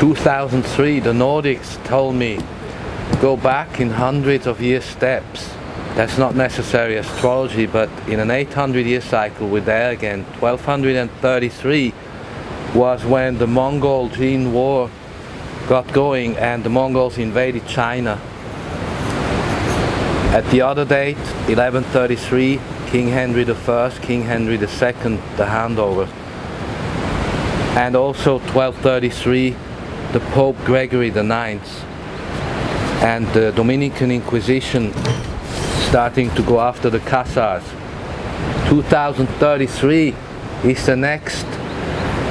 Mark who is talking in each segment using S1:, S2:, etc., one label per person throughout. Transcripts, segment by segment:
S1: 2003, the Nordics told me, go back in hundreds of year steps. That's not necessarily astrology, but in an 800-year cycle, we're there again. 1233 was when the Mongol-Jin War got going and the Mongols invaded China. At the other date, 1133, King Henry I, King Henry II, the handover. And also 1233, the Pope Gregory IX and the Dominican Inquisition starting to go after the Khazars. 2033 is the next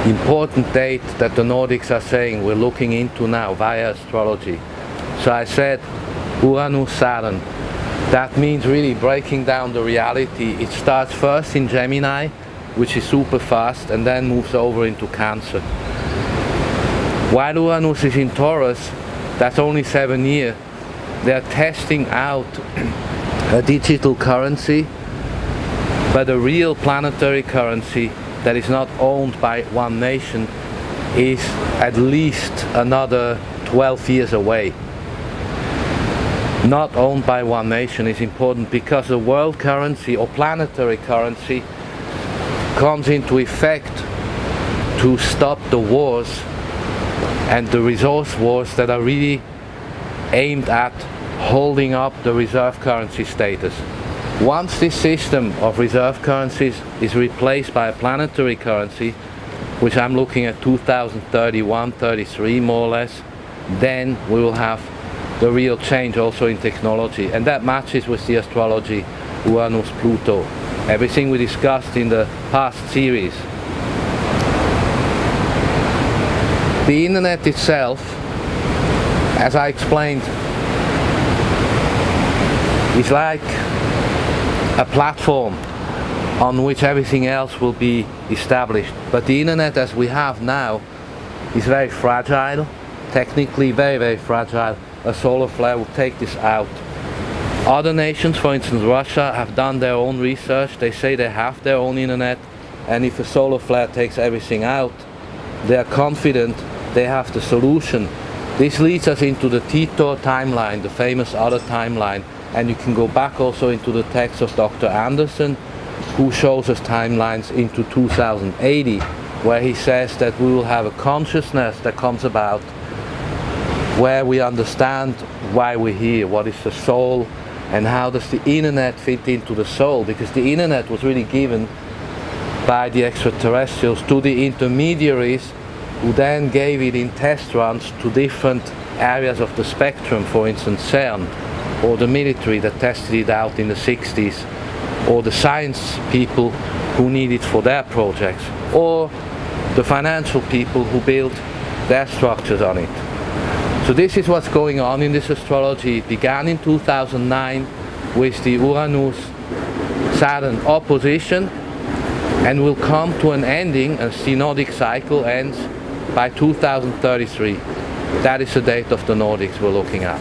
S1: important date that the Nordics are saying we're looking into now via astrology. So I said Uranus Saturn. That means really breaking down the reality. It starts first in Gemini, which is super fast, and then moves over into Cancer. While Uranus is in Taurus, that's only 7 years. They're testing out a digital currency, but a real planetary currency that is not owned by one nation is at least another 12 years away. Not owned by one nation is important because the world currency or planetary currency comes into effect to stop the wars and the resource wars that are really aimed at holding up the reserve currency status. Once this system of reserve currencies is replaced by a planetary currency, which I'm looking at 2031-33 more or less, then we will have the real change also in technology, and that matches with the astrology Uranus Pluto, everything we discussed in the past series. The internet itself, as I explained, is like a platform on which everything else will be established. But the internet as we have now is very fragile, technically very, very fragile. A solar flare will take this out. Other nations, for instance Russia, have done their own research. They say they have their own internet, and if a solar flare takes everything out, they are confident they have the solution. This leads us into the Titor timeline, the famous other timeline, and you can go back also into the text of Dr. Anderson, who shows us timelines into 2080, where he says that we will have a consciousness that comes about where we understand why we're here, what is the soul, and how does the internet fit into the soul, because the internet was really given by the extraterrestrials to the intermediaries who then gave it in test runs to different areas of the spectrum, for instance CERN, or the military that tested it out in the 60s, or the science people who need it for their projects, or the financial people who build their structures on it. So this is what's going on in this astrology. It began in 2009 with the Uranus Saturn opposition and will come to an ending, a synodic cycle ends by 2033. That is the date of the Nordics we're looking at.